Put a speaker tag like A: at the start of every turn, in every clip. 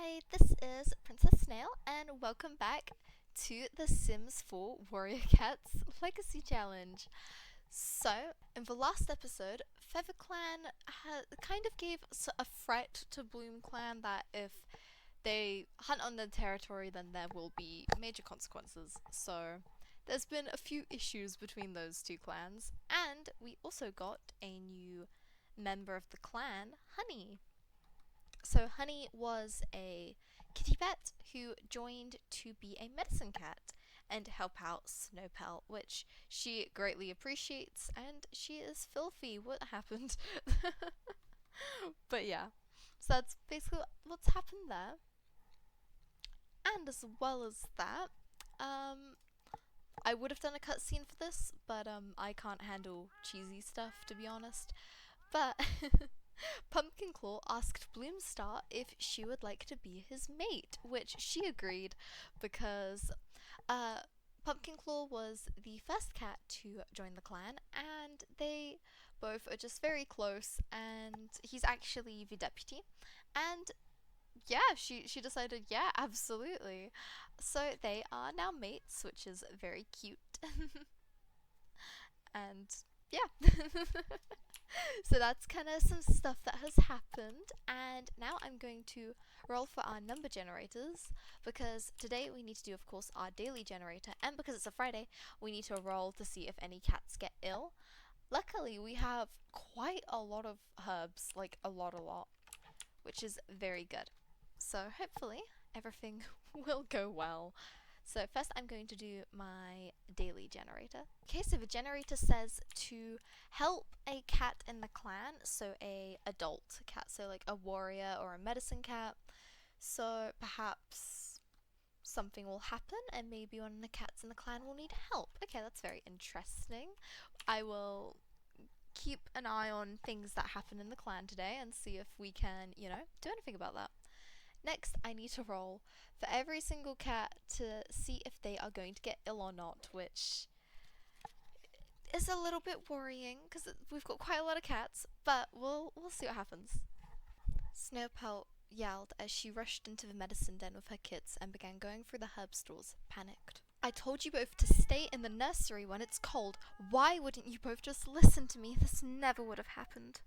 A: Hi, this is Princess Snail, and welcome back to the Sims 4 Warrior Cats Legacy Challenge. So, in the last episode, FeatherClan kind of gave a threat to BloomClan that if they hunt on their territory, then there will be major consequences. So, there's been a few issues between those two clans, and we also got a new member of the clan, Honey. So Honey was a kitty pet who joined to be a medicine cat and help out Snowpelt, which she greatly appreciates, and she is filthy. What happened? But yeah, so that's basically what's happened there. And as well as that, I would have done a cutscene for this, but I can't handle cheesy stuff, to be honest. But Pumpkinclaw asked Bloomstar if she would like to be his mate, which she agreed because Pumpkinclaw was the first cat to join the clan, and they both are just very close, and he's actually the deputy. And yeah, she decided, yeah, absolutely. So they are now mates, which is very cute. And yeah. So that's kind of some stuff that has happened, and now I'm going to roll for our number generators because today we need to do, of course, our daily generator, and because it's a Friday, we need to roll to see if any cats get ill. Luckily, we have quite a lot of herbs, like a lot, which is very good. So hopefully everything will go well. So first I'm going to do my daily generator. Okay, so the generator says to help a cat in the clan, so a adult cat, so like a warrior or a medicine cat. So perhaps something will happen and maybe one of the cats in the clan will need help. Okay, that's very interesting. I will keep an eye on things that happen in the clan today and see if we can, do anything about that. Next, I need to roll for every single cat to see if they are going to get ill or not, which is a little bit worrying because we've got quite a lot of cats, but we'll see what happens. Snowpelt yelled as she rushed into the medicine den with her kits and began going through the herb stores, panicked. I told you both to stay in the nursery when it's cold. Why wouldn't you both just listen to me? This never would have happened.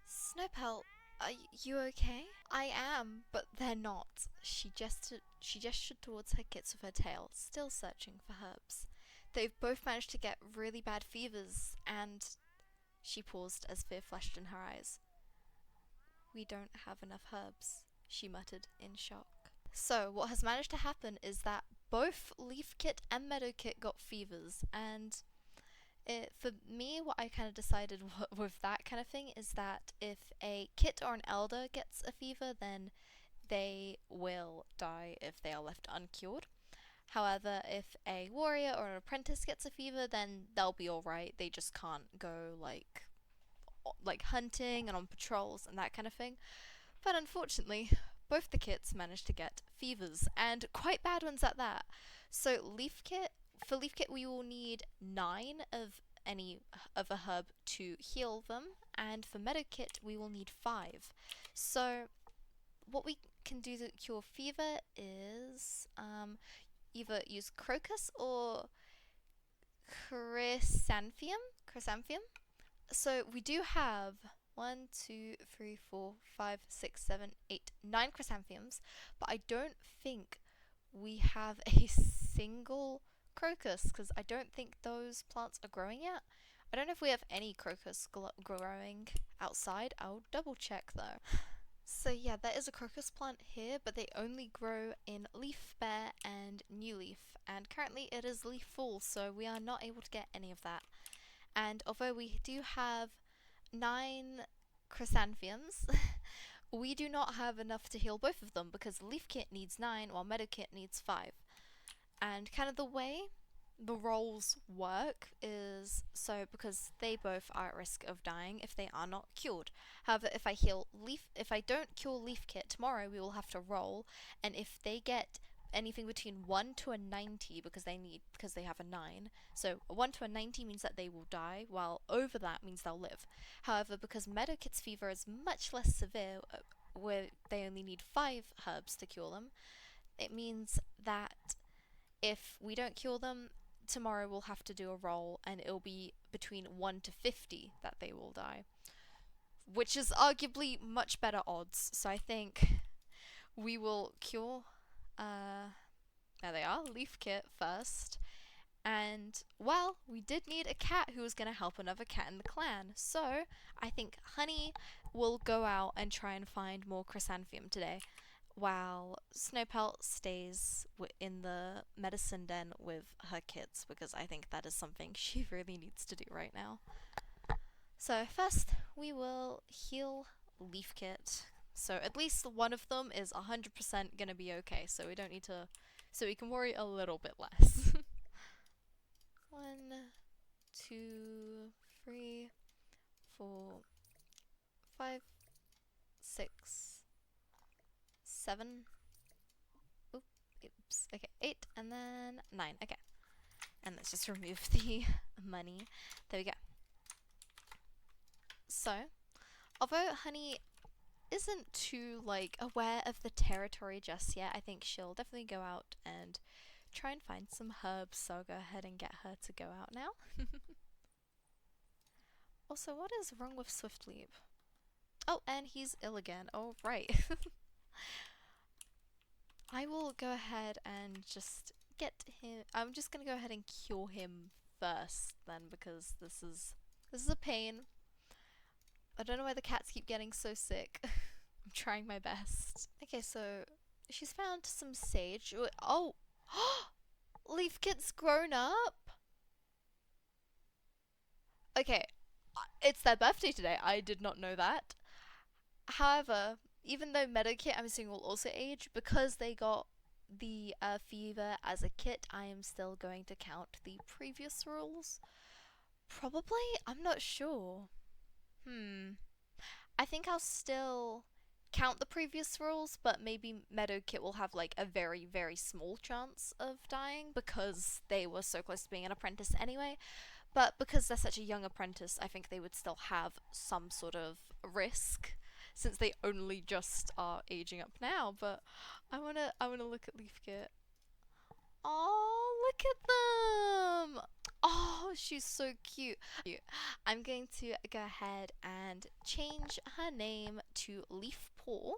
A: Snowpelt, are you okay? I am, but they're not. She gestured towards her kits with her tail, still searching for herbs. They've both managed to get really bad fevers, and she paused as fear flashed in her eyes. We don't have enough herbs, she muttered in shock. So, what has managed to happen is that both Leafkit and Meadowkit got fevers, and for me, what I kind of decided with that kind of thing is that if a kit or an elder gets a fever, then they will die if they are left uncured. However, if a warrior or an apprentice gets a fever, then they'll be alright. They just can't go like hunting and on patrols and that kind of thing. But unfortunately, both the kits managed to get fevers, and quite bad ones at that. So for Leafkit we will need 9 of any of a herb to heal them, and for Meadowkit we will need 5. So what we can do to cure fever is either use crocus or chrysanthemum. So we do have 1, 2, 3, 4, 5, 6, 7, 8, 9 chrysanthemums, but I don't think we have a single crocus because I don't think those plants are growing yet. I don't know if we have any crocus growing outside. I'll double check though. So yeah, there is a crocus plant here, but they only grow in Leaf Bare and New Leaf, and currently it is leaf full, so we are not able to get any of that. And although we do have 9 chrysanthemums, we do not have enough to heal both of them because Leafkit needs 9 while Meadowkit needs 5. And kind of the way the roles work is so because they both are at risk of dying if they are not cured. However, if I don't cure Leafkit tomorrow, we will have to roll, and if they get anything between 1 to a 90 because they have a 9. So a 1 to a 90 means that they will die, while over that means they'll live. However, because Meadowkit's fever is much less severe, where they only need 5 herbs to cure them, it means that if we don't cure them, tomorrow we'll have to do a roll and it'll be between 1 to 50 that they will die, which is arguably much better odds. So I think we will cure, there they are, Leafkit first. And, well, we did need a cat who was going to help another cat in the clan. So, I think Honey will go out and try and find more chrysanthemum today, while Snowpelt stays in the medicine den with her kids, because I think that is something she really needs to do right now. So, first, we will heal Leafkit. So, at least one of them is 100% going to be okay, so we don't need to... So we can worry a little bit less. 1, 2, 3, 4, 5, 6, 7. Oops. Okay, 8 and then 9. Okay. And let's just remove the money. There we go. So, although Honey isn't too, like, aware of the territory just yet, I think she'll definitely go out and try and find some herbs, so I'll go ahead and get her to go out now. Also, what is wrong with Swiftleap? Oh, and he's ill again. Oh, right. I will go ahead and just get him... I'm just gonna go ahead and cure him first then, because this is a pain. I don't know why the cats keep getting so sick. I'm trying my best. Okay, so she's found some sage. Oh! Leafkit's grown up? Okay, it's their birthday today. I did not know that. However, even though Meadowkit, I'm assuming, will also age, because they got the fever as a kit, I am still going to count the previous rules. Probably? I'm not sure. I think I'll still count the previous rules, but maybe Meadowkit will have like a very, very small chance of dying because they were so close to being an apprentice anyway. But because they're such a young apprentice, I think they would still have some sort of risk since they only just are aging up now. But I wanna look at Leafkit. Oh, look at them! Oh, she's so cute. I'm going to go ahead and change her name to Leaf4.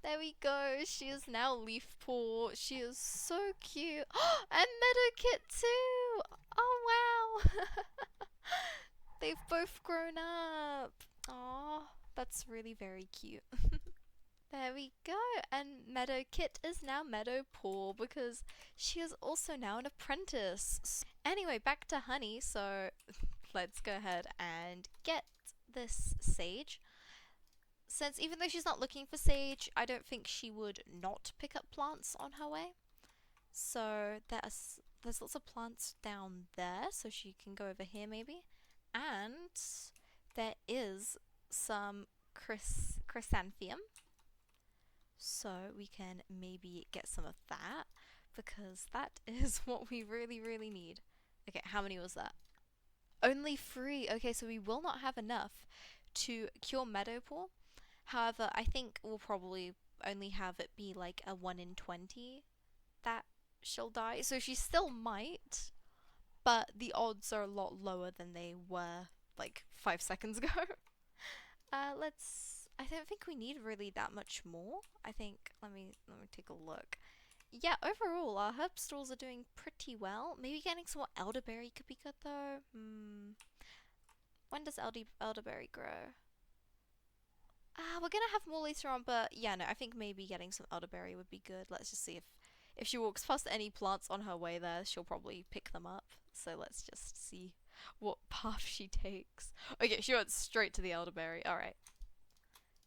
A: There we go. She is now Leaf4. She is so cute. And Meadowkit too. Oh, wow. They've both grown up. Oh, that's really very cute. There we go, and Meadowkit is now Meadowpaw because she is also now an apprentice. Anyway, back to Honey, so let's go ahead and get this sage. Since even though she's not looking for sage, I don't think she would not pick up plants on her way. So there's lots of plants down there, so she can go over here maybe. And there is some chrysanthemum. So we can maybe get some of that, because that is what we really, really need. Okay, how many was that? Only 3. Okay, so we will not have enough to cure Meadowpaw. However, I think we'll probably only have it be like a 1 in 20 that she'll die. So she still might, but the odds are a lot lower than they were like 5 seconds ago. I don't think we need really that much more. I think, let me take a look. Yeah, overall, our herb stores are doing pretty well. Maybe getting some more elderberry could be good though. When does elderberry grow? We're gonna have more later on, but yeah, no, I think maybe getting some elderberry would be good. Let's just see if she walks past any plants on her way there, she'll probably pick them up. So let's just see what path she takes. Okay, she went straight to the elderberry. Alright.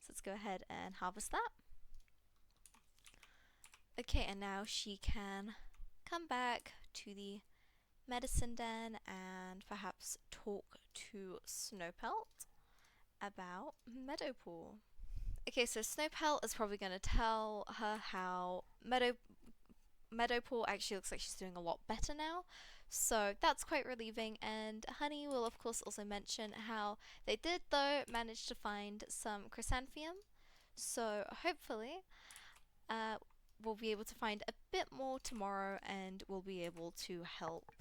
A: So let's go ahead and harvest that. Okay, and now she can come back to the medicine den and perhaps talk to Snowpelt about Meadowpaw. Okay, so Snowpelt is probably going to tell her how Meadowpaw actually looks like she's doing a lot better now. So that's quite relieving, and Honey will of course also mention how they did though manage to find some chrysanthemum. So hopefully uh, we'll be able to find a bit more tomorrow and we'll be able to help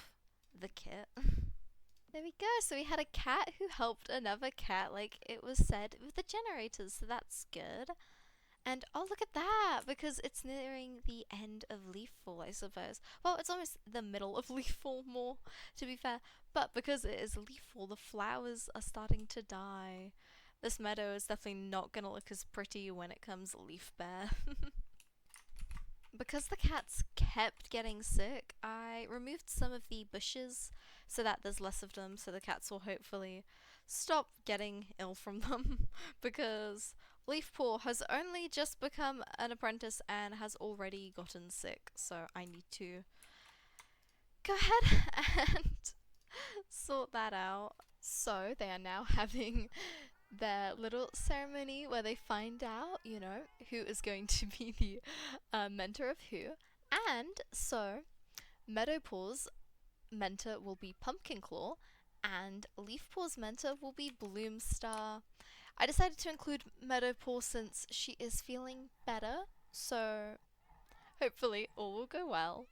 A: the kit. There we go. So we had a cat who helped another cat, like it was said, with the generators, so that's good. And oh, look at that! Because it's nearing the end of leaf fall, I suppose. Well, it's almost the middle of leaf fall, more to be fair. But because it is leaf fall, the flowers are starting to die. This meadow is definitely not gonna look as pretty when it comes leaf bare. Because the cats kept getting sick, I removed some of the bushes so that there's less of them, so the cats will hopefully stop getting ill from them. Because Leafpaw has only just become an apprentice and has already gotten sick, so I need to go ahead and sort that out. So they are now having their little ceremony where they find out, you know, who is going to be the mentor of who. And so Meadowpaw's mentor will be Pumpkinclaw, and Leafpaw's mentor will be Bloomstar. I decided to include Meadowpaw since she is feeling better, so hopefully all will go well.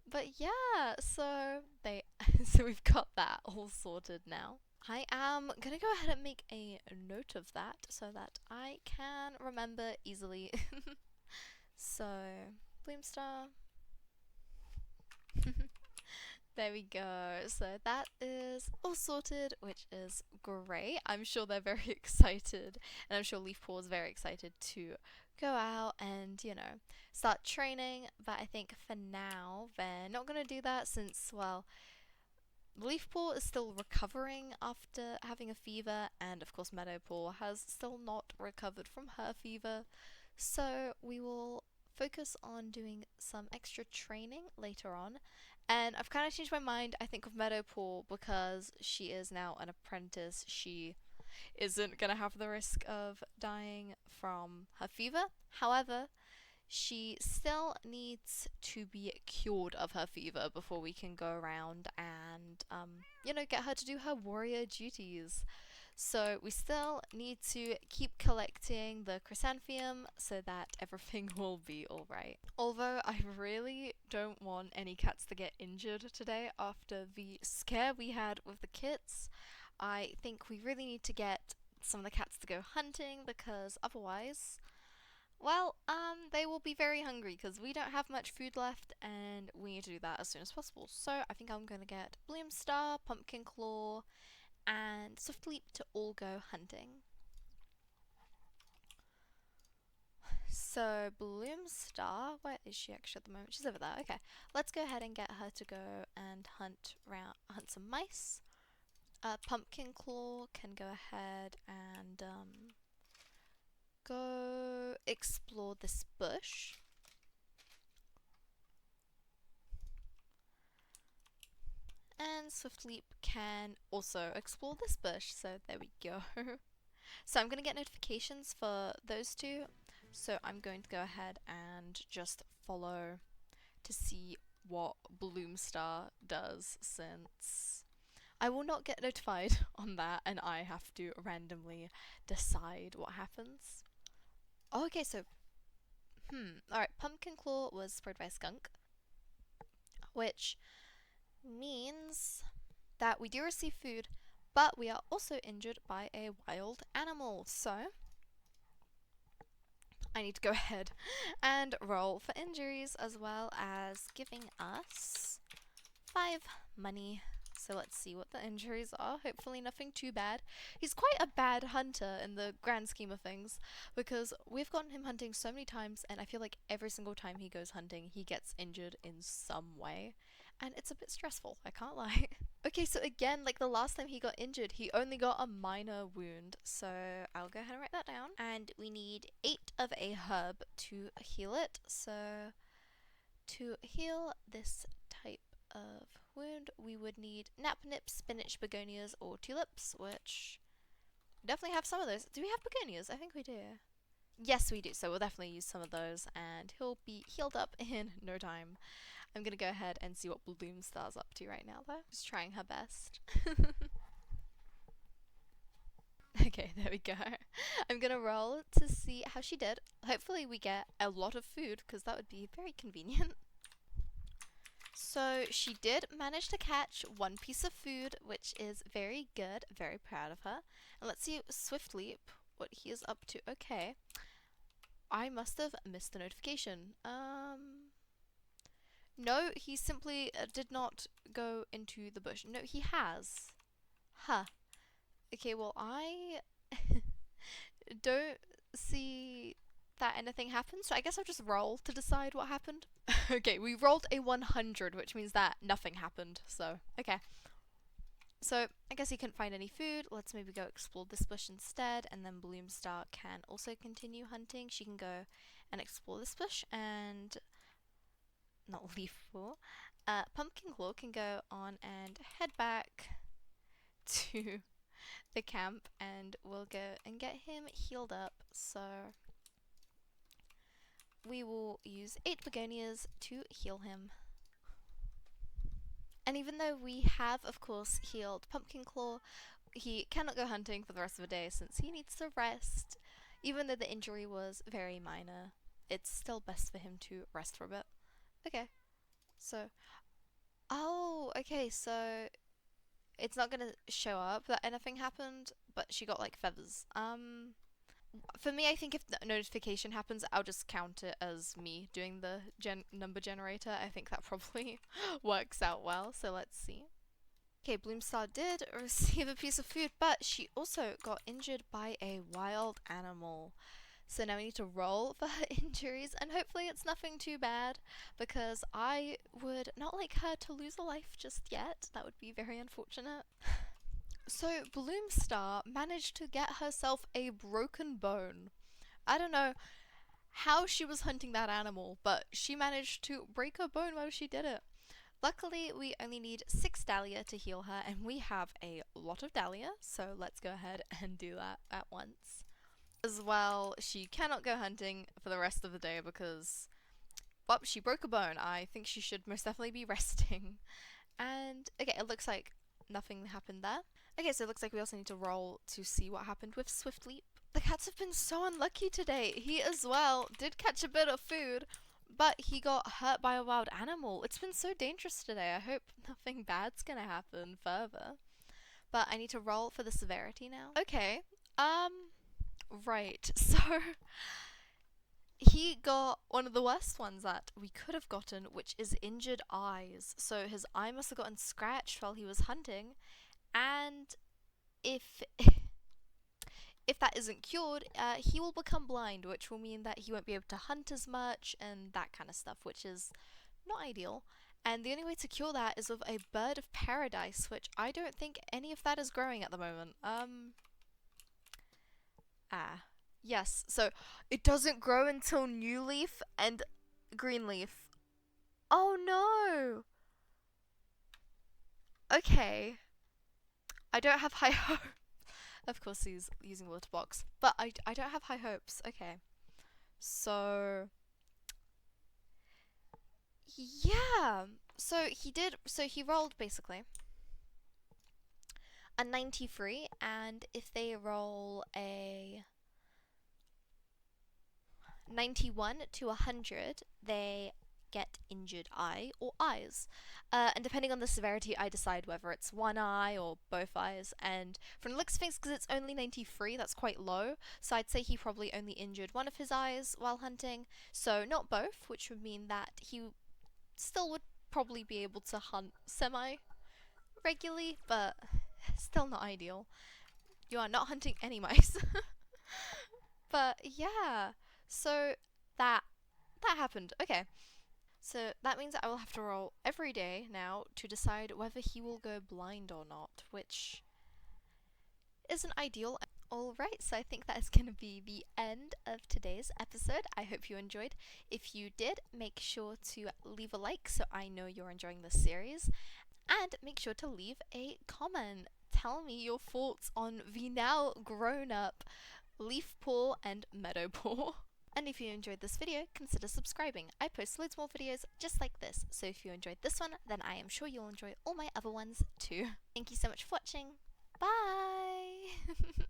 A: But yeah, so they so we've got that all sorted now. I am gonna go ahead and make a note of that so that I can remember easily. So, Bloomstar. There we go. So that is all sorted, which is great. I'm sure they're very excited, and I'm sure Leafpaw is very excited to go out and, you know, start training. But I think for now, they're not going to do that since, well, Leafpaw is still recovering after having a fever, and of course Meadowpaw has still not recovered from her fever. So we will focus on doing some extra training later on. And I've kind of changed my mind, I think, of Meadowpaw because she is now an apprentice. She isn't going to have the risk of dying from her fever. However, she still needs to be cured of her fever before we can go around and, you know, get her to do her warrior duties. So we still need to keep collecting the chrysanthemum so that everything will be alright. Although I really don't want any cats to get injured today after the scare we had with the kits. I think we really need to get some of the cats to go hunting because otherwise, well, they will be very hungry because we don't have much food left and we need to do that as soon as possible. So I think I'm going to get Bloomstar, Pumpkinclaw, and Swiftleap to all go hunting. So Bloomstar, where is she actually at the moment? She's over there. Okay, let's go ahead and get her to go and hunt some mice. Pumpkinclaw can go ahead and go explore this bush. And Swiftleap can also explore this bush, so there we go. So I'm going to get notifications for those two, so I'm going to go ahead and just follow to see what Bloomstar does, since I will not get notified on that and I have to randomly decide what happens. Oh, okay, so alright, Pumpkinclaw was sprayed by a skunk, which means that we do receive food, but we are also injured by a wild animal. So I need to go ahead and roll for injuries, as well as giving us 5 money. So let's see what the injuries are. Hopefully nothing too bad. He's quite a bad hunter in the grand scheme of things, because we've gotten him hunting so many times and I feel like every single time he goes hunting he gets injured in some way. And it's a bit stressful, I can't lie. Okay, so again, like the last time he got injured, he only got a minor wound. So I'll go ahead and write that down. And we need 8 of a herb to heal it. So to heal this type of wound, we would need napnip, spinach, begonias, or tulips, which we definitely have some of those. Do we have begonias? I think we do. Yes, we do. So we'll definitely use some of those and he'll be healed up in no time. I'm gonna go ahead and see what Bloomstar's up to right now though. Just trying her best. Okay, Okay, there we go. I'm gonna roll to see how she did. Hopefully we get a lot of food, because that would be very convenient. So she did manage to catch one piece of food, which is very good. Very proud of her. And let's see swiftly what he is up to. Okay. I must have missed the notification. No, he simply did not go into the bush. No, he has. Huh. Okay, well, I don't see that anything happened, so I guess I'll just roll to decide what happened. Okay, we rolled a 100, which means that nothing happened, so, okay. So, I guess he couldn't find any food. Let's maybe go explore this bush instead, and then Bloomstar can also continue hunting. She can go and explore this bush, and not Leaf4. Pumpkinclaw can go on and head back to the camp, and we'll go and get him healed up. So we will use 8 begonias to heal him. And even though we have, of course, healed Pumpkinclaw, he cannot go hunting for the rest of the day since he needs to rest. Even though the injury was very minor, it's still best for him to rest for a bit. Okay, so... Oh, okay, so it's not gonna show up that anything happened, but she got, like, feathers. For me, I think if the notification happens, I'll just count it as me doing the number generator. I think that probably works out well, so let's see. Okay, Bloomstar did receive a piece of food, but she also got injured by a wild animal. So now we need to roll for her injuries, and hopefully it's nothing too bad, because I would not like her to lose a life just yet. That would be very unfortunate. So Bloomstar managed to get herself a broken bone. I don't know how she was hunting that animal, but she managed to break her bone while she did it. Luckily, we only need 6 dahlia to heal her, and we have a lot of dahlia, so let's go ahead and do that at once. As well, she cannot go hunting for the rest of the day because, well, she broke a bone. I think she should most definitely be resting. And, okay, it looks like nothing happened there. Okay, so it looks like we also need to roll to see what happened with Swift Leap. The cats have been so unlucky today. He as well did catch a bit of food, but he got hurt by a wild animal. It's been so dangerous today. I hope nothing bad's gonna happen further. But I need to roll for the severity now. Okay, right, so he got one of the worst ones that we could have gotten, which is injured eyes. So his eye must have gotten scratched while he was hunting, and if that isn't cured, he will become blind, which will mean that he won't be able to hunt as much and that kind of stuff, which is not ideal. And the only way to cure that is with a bird of paradise, which I don't think any of that is growing at the moment. Yes, so it doesn't grow until new leaf and green leaf. Oh no! Okay. I don't have high hopes. Of course he's using water box, but I don't have high hopes. Okay. So yeah. So he rolled basically a 93, and if they roll a 91 to 100, they get injured eye or eyes. And depending on the severity, I decide whether it's one eye or both eyes. And from the looks of things, because it's only 93, that's quite low. So I'd say he probably only injured one of his eyes while hunting. So not both, which would mean that he still would probably be able to hunt semi-regularly, but still not ideal. You are not hunting any mice. But yeah, so that happened. Okay. So that means I will have to roll every day now to decide whether he will go blind or not, which isn't ideal. Alright, so I think that is going to be the end of today's episode. I hope you enjoyed. If you did, make sure to leave a like so I know you're enjoying this series. And make sure to leave a comment. Tell me your thoughts on the now grown up Leafpaw and Meadowpaw. And if you enjoyed this video, consider subscribing. I post loads more videos just like this, so if you enjoyed this one, then I am sure you'll enjoy all my other ones too. Thank you so much for watching. Bye!